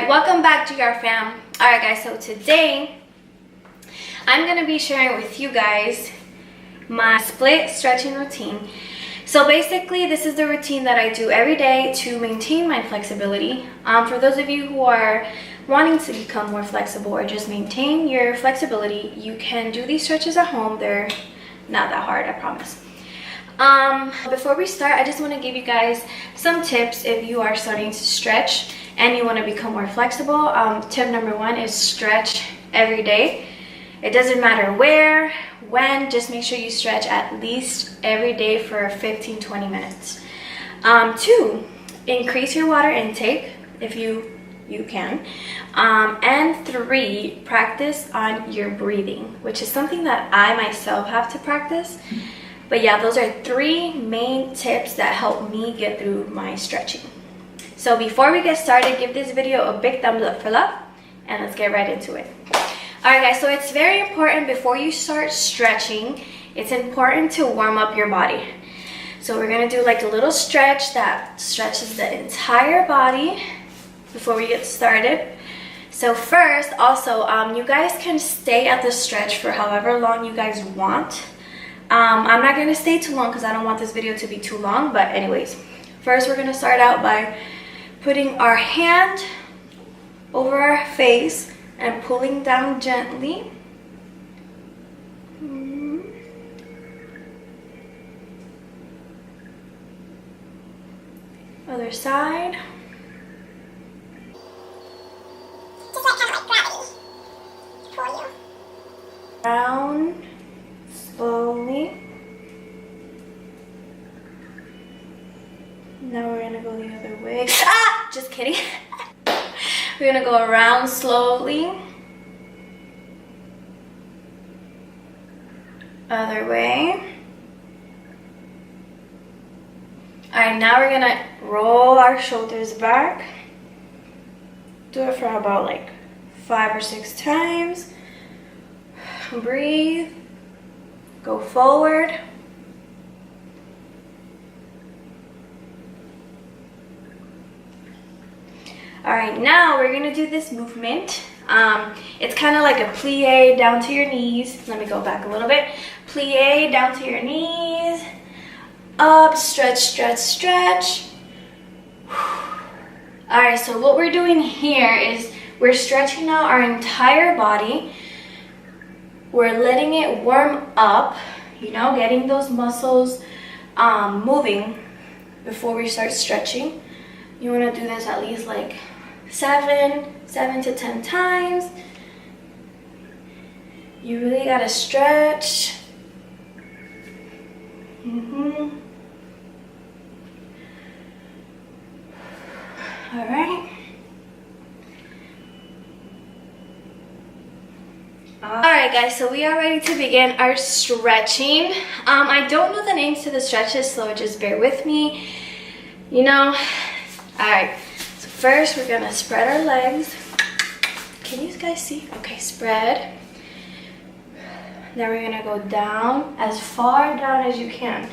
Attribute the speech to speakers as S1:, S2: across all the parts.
S1: Welcome back to our fam. Alright guys, so today I'm going to be sharing with you guys my split stretching routine. So basically this is the routine that I do every day to maintain my flexibility. For those of you who are wanting to become more flexible or just maintain your flexibility, you can do these stretches at home. They're not that hard, I promise. Before we start, I just want to give you guys some tips if you are starting to stretch and you want to become more flexible. Tip number one is stretch every day. It doesn't matter where, when, just make sure you stretch at least every day for 15-20 minutes. Two, increase your water intake if you can. And three, practice on your breathing, which is something that I myself have to practice. But yeah, those are three main tips that help me get through my stretching. So before we get started, give this video a big thumbs up for love, and let's get right into it. Alright guys, so it's very important before you start stretching, it's important to warm up your body. So we're going to do like a little stretch that stretches the entire body before we get started. So first, also, you guys can stay at the stretch for however long you guys want. I'm not going to stay too long because I don't want this video to be too long, but anyways, first we're going to start out by putting our hand over our face and pulling down gently. Other side.
S2: Just like kind of like gravity. Pull you.
S1: Down slowly. Now we're gonna go the other way. Ah! Just kidding. We're gonna go around slowly. Other way. Alright, now we're gonna roll our shoulders back. Do it for about like 5 or 6 times. Breathe. Go forward. Alright, now we're going to do this movement. It's kind of like a plie down to your knees. Let me go back a little bit. Plie down to your knees. Up, stretch, stretch, stretch. Alright, so what we're doing here is we're stretching out our entire body. We're letting it warm up, you know, getting those muscles moving before we start stretching. You want to do this at least like 7 to 10 times. You really got to stretch. All right. Alright guys, so we are ready to begin our stretching. I don't know the names to the stretches, so just bear with me. You know. Alright, so first we're gonna spread our legs. Can you guys see? Okay, spread. Then we're gonna go down, as far down as you can.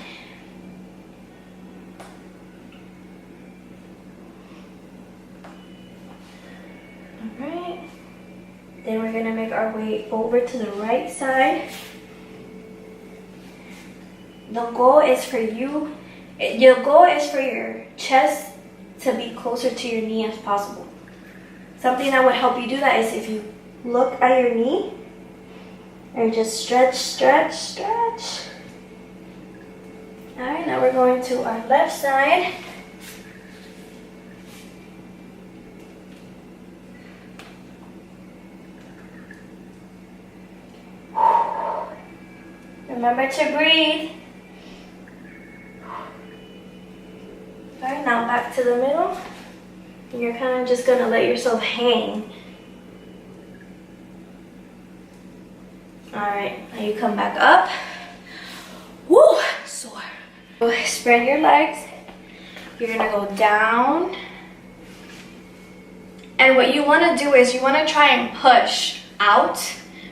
S1: Alright. Then we're going to make our way over to the right side. The goal is for you, your goal is for your chest to be closer to your knee as possible. Something that would help you do that is if you look at your knee and just stretch, stretch, stretch. Alright, now we're going to our left side. Remember to breathe. Alright, now back to the middle. And you're kind of just going to let yourself hang. Alright, now you come back up. Woo! Sore. Spread your legs. You're going to go down. And what you want to do is you want to try and push out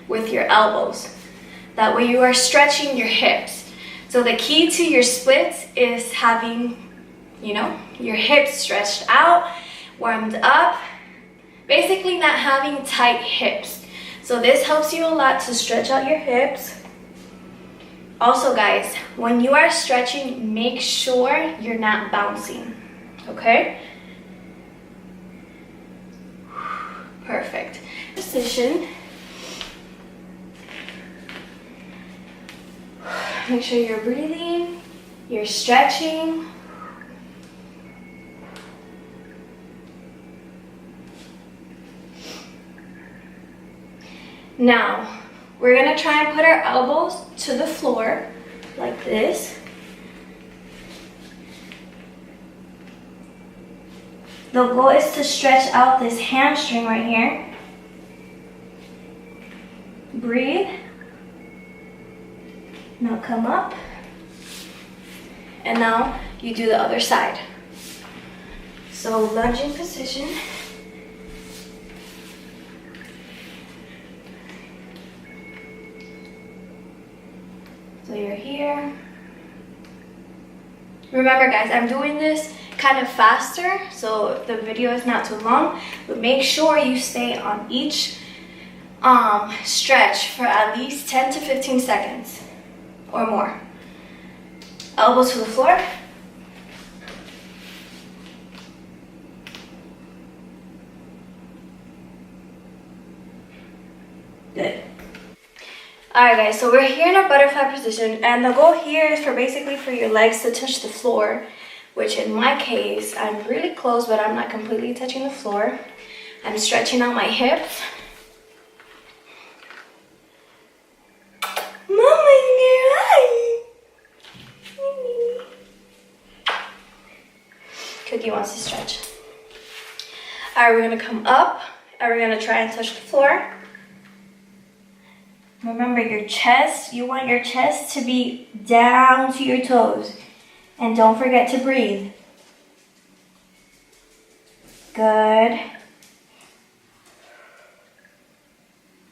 S1: with your elbows. That way you are stretching your hips. So the key to your splits is having, you know, your hips stretched out, warmed up, basically not having tight hips. So this helps you a lot to stretch out your hips. Also guys, when you are stretching, make sure you're not bouncing, okay? Perfect. Position. Make sure you're breathing, you're stretching. Now, we're gonna try and put our elbows to the floor like this. The goal is to stretch out this hamstring right here. Breathe. Now come up. And now you do the other side. So lunging position. So you're here. Remember guys, I'm doing this kind of faster so the video is not too long, but make sure you stay on each stretch for at least 10 to 15 seconds or more. Elbows to the floor. Good. Alright guys, so we're here in a butterfly position, and the goal here is for basically for your legs to touch the floor, which in my case, I'm really close, but I'm not completely touching the floor. I'm stretching out my hips. Cookie wants to stretch. Alright, we're gonna come up, and we're gonna try and touch the floor. Remember your chest, you want your chest to be down to your toes. And don't forget to breathe. Good.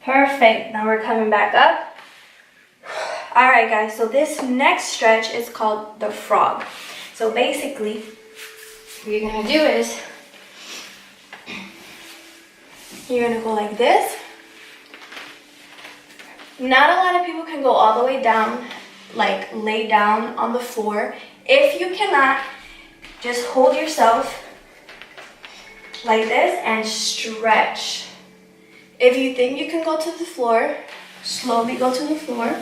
S1: Perfect, now we're coming back up. All right guys, so this next stretch is called the frog. So basically, what you're gonna do is, you're gonna go like this. Not a lot of people can go all the way down, like lay down on the floor. If you cannot, just hold yourself like this and stretch. If you think you can go to the floor, slowly go to the floor.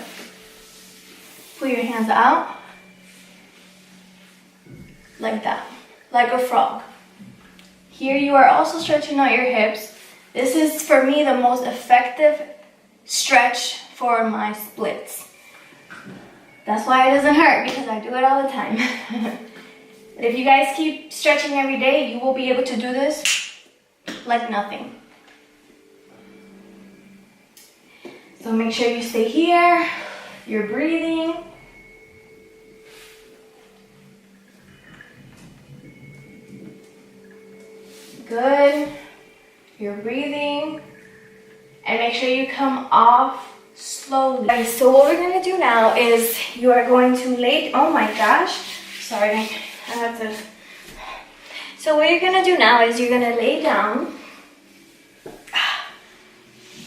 S1: Put your hands out like that, like a frog. Here you are also stretching out your hips. This is for me the most effective stretch for my splits. That's why it doesn't hurt, because I do it all the time. But if you guys keep stretching every day, you will be able to do this like nothing. So make sure you stay here, you're breathing. Good, you're breathing. And make sure you come off slowly. Okay, so what we're gonna do now is you are going to lay, oh my gosh, sorry, I have to. So what you're gonna do now is you're gonna lay down.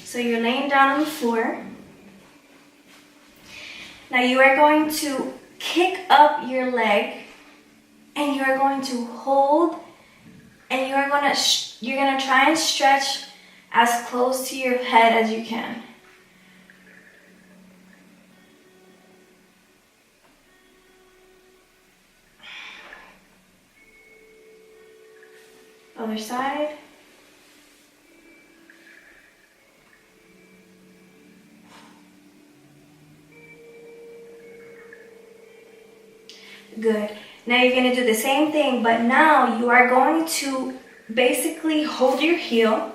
S1: So you're laying down on the floor. Now you are going to kick up your leg, and you are going to hold, and you're gonna try and stretch as close to your head as you can. Other side. Good. Now you're going to do the same thing, but now you are going to basically hold your heel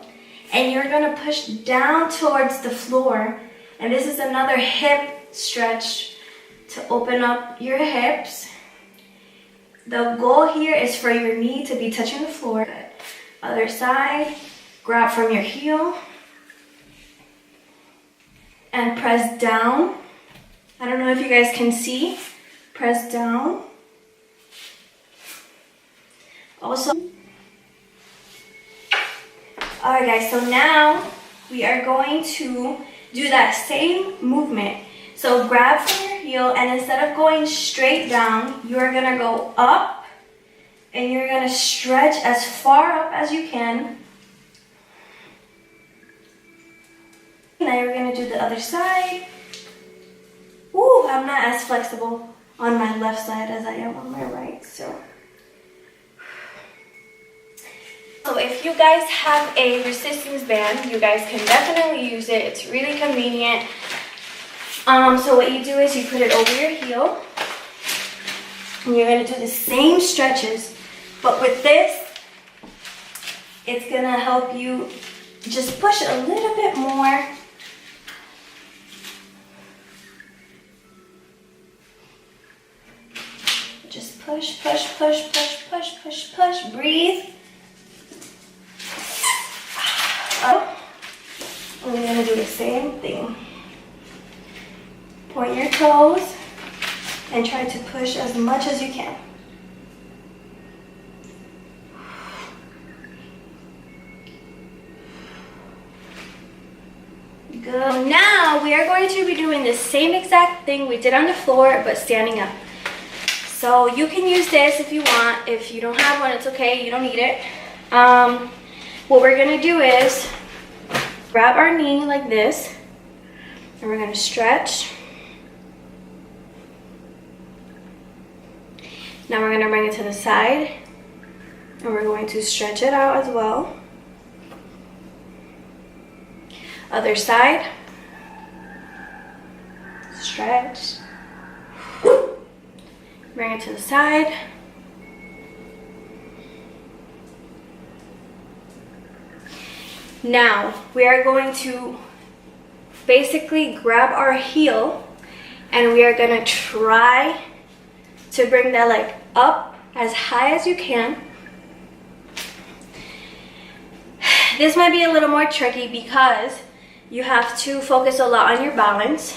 S1: and you're going to push down towards the floor. And this is another hip stretch to open up your hips. The goal here is for your knee to be touching the floor. Good. Other side, grab from your heel and press down. I don't know if you guys can see. Press down. Alright guys, so now we are going to do that same movement. So grab from your heel, and instead of going straight down, you are gonna go up and you're gonna stretch as far up as you can. Now you're gonna do the other side. Ooh, I'm not as flexible on my left side as I am on my right, so if you guys have a resistance band, you guys can definitely use it. It's really convenient. So what you do is you put it over your heel, and you're gonna do the same stretches, but with this, it's gonna help you just push it a little bit more. Just push, push, push, push, push, push, push. Breathe. Up. And we're gonna do the same thing. Point your toes and try to push as much as you can. Good. Now we are going to be doing the same exact thing we did on the floor, but standing up. So you can use this if you want. If you don't have one, it's okay. You don't need it. What we're gonna do is grab our knee like this, and we're gonna stretch. Now we're gonna bring it to the side, and we're going to stretch it out as well. Other side. Stretch. Bring it to the side. Now we are going to basically grab our heel, and we are gonna try to bring that leg up as high as you can. This might be a little more tricky because you have to focus a lot on your balance.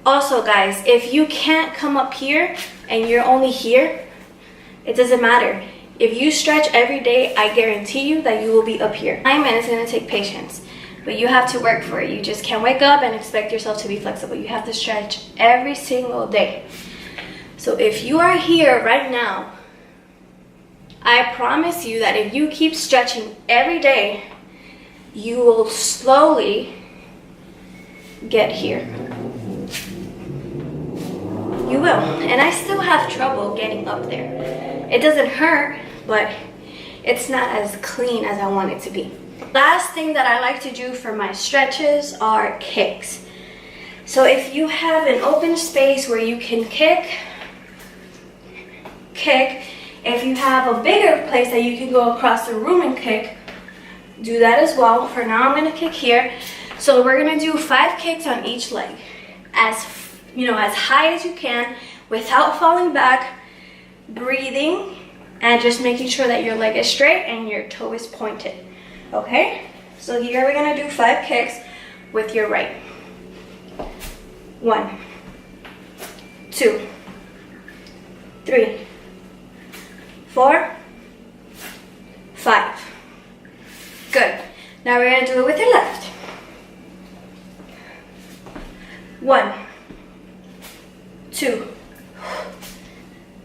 S1: Also guys, if you can't come up here and you're only here, it doesn't matter. If you stretch every day, I guarantee you that you will be up here. And it's gonna take patience, but you have to work for it. You just can't wake up and expect yourself to be flexible. You have to stretch every single day. So if you are here right now, I promise you that if you keep stretching every day, you will slowly get here. You will. And I still have trouble getting up there. It doesn't hurt, but it's not as clean as I want it to be. Last thing that I like to do for my stretches are kicks. So if you have an open space where you can kick. If you have a bigger place that you can go across the room and kick, do that as well. For now, I'm gonna kick here. So we're gonna do 5 kicks on each leg, as high as you can, without falling back, breathing, and just making sure that your leg is straight and your toe is pointed. Okay? So here we're gonna do 5 kicks with your right. 1, 2, 3, 4, 5. Good. Now we're gonna do it with your left. 1, 2,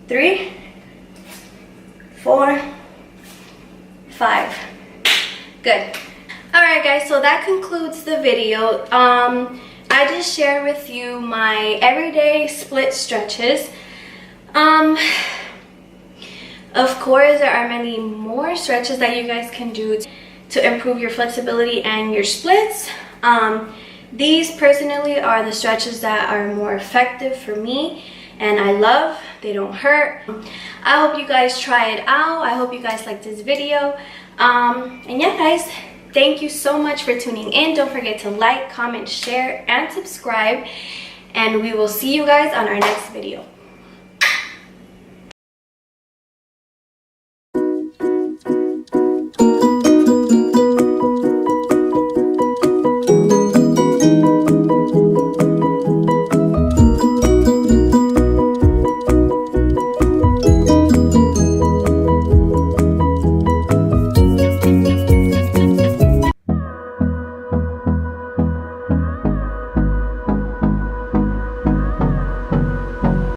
S1: 3, 4, 5. Good. Alright guys, so that concludes the video. I just shared with you my everyday split stretches. Of course, there are many more stretches that you guys can do to improve your flexibility and your splits. These personally are the stretches that are more effective for me and I love. They don't hurt. I hope you guys try it out. I hope you guys like this video. And yeah guys, thank you so much for tuning in. Don't forget to like, comment, share, and subscribe. And we will see you guys on our next video.